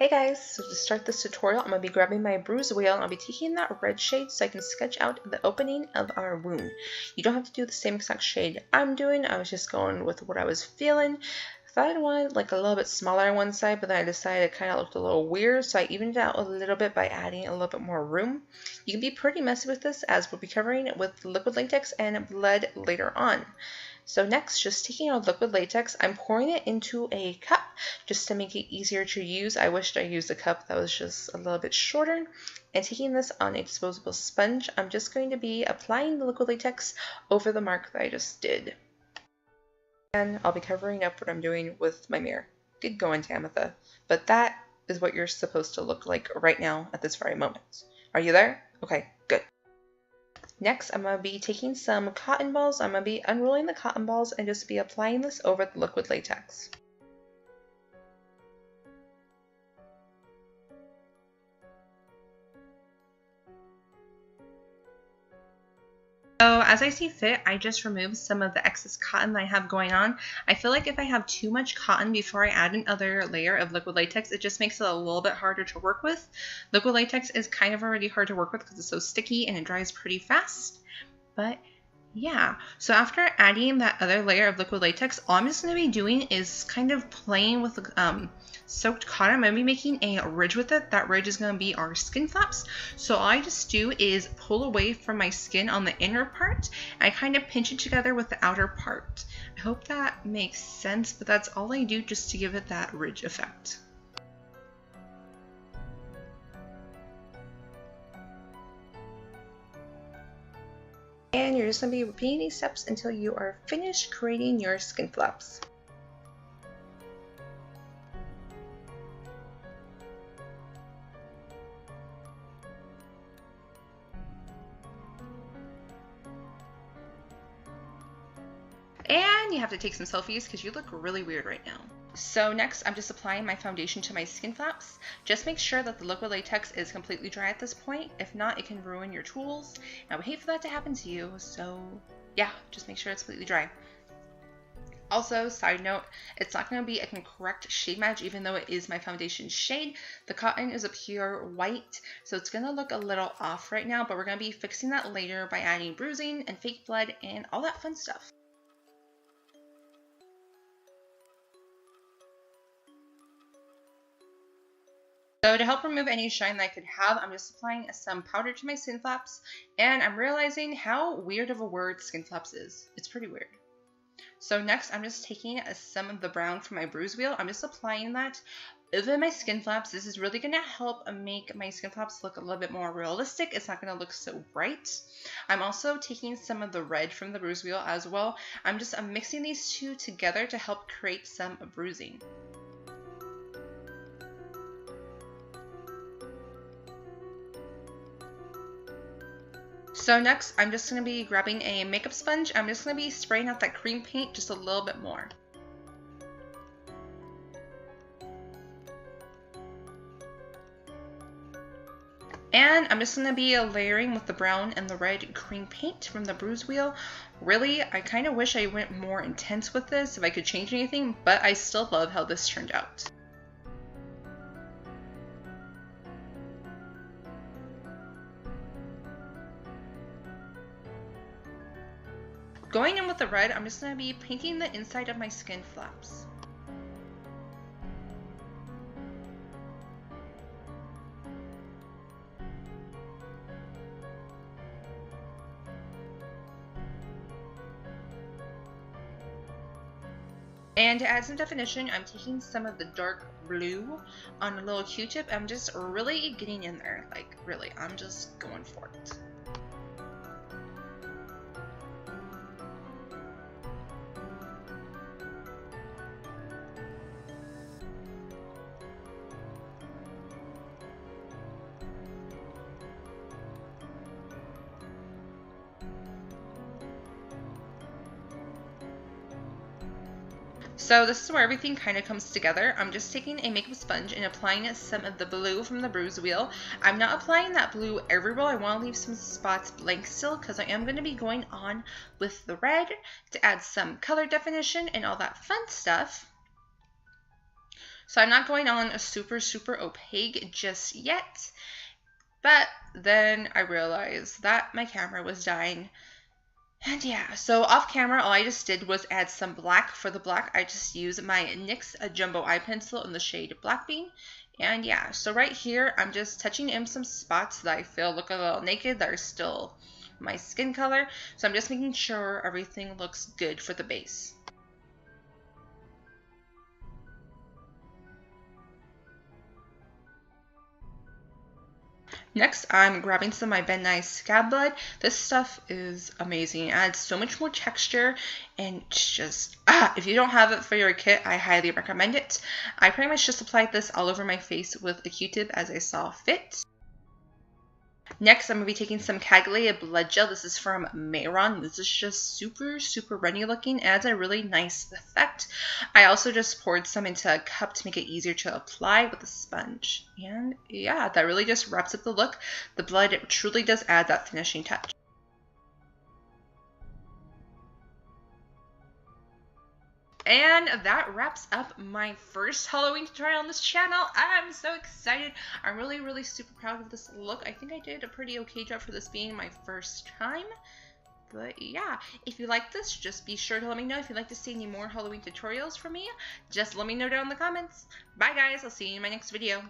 Hey guys, so to start this tutorial, I'm going to be grabbing my bruise wheel and I'll be taking that red shade so I can sketch out the opening of our wound. You don't have to do the same exact shade I'm doing. I was just going with what I was feeling. I thought I wanted like a little bit smaller on one side, but then I decided it kind of looked a little weird, so I evened it out a little bit by adding a little bit more room. You can be pretty messy with this as we'll be covering it with liquid latex and blood later on. So next, just taking our liquid latex, I'm pouring it into a cup just to make it easier to use. I wished I used a cup that was just a little bit shorter. And taking this on a disposable sponge, I'm just going to be applying the liquid latex over the mark that I just did. And I'll be covering up what I'm doing with my mirror. Good going, Tamitha. But that is what you're supposed to look like right now at this very moment. Are you there? Okay, good. Next, I'm going to be taking some cotton balls. I'm going to be unrolling the cotton balls and just be applying this over the liquid latex. So as I see fit, I just removed some of the excess cotton that I have going on. I feel like if I have too much cotton before I add another layer of liquid latex, it just makes it a little bit harder to work with. Liquid latex is kind of already hard to work with because it's so sticky and it dries pretty fast. But yeah, so after adding that other layer of liquid latex, all I'm just going to be doing is kind of playing with the soaked cotton. I'm going to be making a ridge with it. That ridge is going to be our skin flaps. So all I just do is pull away from my skin on the inner part. And I kind of pinch it together with the outer part. I hope that makes sense, but that's all I do just to give it that ridge effect. And you're just going to be repeating these steps until you are finished creating your skin flaps. And you have to take some selfies because you look really weird right now. So next, I'm just applying my foundation to my skin flaps. Just make sure that the liquid latex is completely dry at this point. If not, it can ruin your tools. And I would hate for that to happen to you. So yeah, just make sure it's completely dry. Also, side note, it's not going to be a correct shade match even though it is my foundation shade. The cotton is a pure white, so it's going to look a little off right now, but we're going to be fixing that later by adding bruising and fake blood and all that fun stuff. So to help remove any shine that I could have, I'm just applying some powder to my skin flaps, and I'm realizing how weird of a word skin flaps is. It's pretty weird. So next, I'm just taking some of the brown from my bruise wheel. I'm just applying that over my skin flaps. This is really going to help make my skin flaps look a little bit more realistic. It's not going to look so bright. I'm also taking some of the red from the bruise wheel as well. I'm just mixing these two together to help create some bruising. So next, I'm just going to be grabbing a makeup sponge. I'm just going to be spraying out that cream paint just a little bit more. And I'm just going to be layering with the brown and the red cream paint from the bruise wheel. Really, I kind of wish I went more intense with this if I could change anything, but I still love how this turned out. Going in with the red, I'm just going to be painting the inside of my skin flaps. And to add some definition, I'm taking some of the dark blue on a little Q-tip. I'm just really getting in there, like really, I'm just going for it. So this is where everything kind of comes together. I'm just taking a makeup sponge and applying some of the blue from the bruise wheel. I'm not applying that blue everywhere. I want to leave some spots blank still because I am going to be going on with the red to add some color definition and all that fun stuff. So I'm not going on a super opaque just yet. But then I realized that my camera was dying. And yeah, so off camera, all I just did was add some black. For the black, I just used my NYX Jumbo Eye Pencil in the shade Black Bean. And yeah, so right here, I'm just touching in some spots that I feel look a little naked, that are still my skin color. So I'm just making sure everything looks good for the base. Next, I'm grabbing some of my Ben Nye Scab Blood. This stuff is amazing. It adds so much more texture, and it's just, if you don't have it for your kit, I highly recommend it. I pretty much just applied this all over my face with a Q-tip as I saw fit. Next, I'm going to be taking some Cagley Blood Gel. This is from Mayron. This is just super runny looking. Adds a really nice effect. I also just poured some into a cup to make it easier to apply with a sponge. And yeah, that really just wraps up the look. The blood truly does add that finishing touch. And that wraps up my first Halloween tutorial on this channel. I'm so excited. I'm really super proud of this look. I think I did a pretty okay job for this being my first time. But yeah, if you like this, just be sure to let me know. If you'd like to see any more Halloween tutorials from me, just let me know down in the comments. Bye guys, I'll see you in my next video.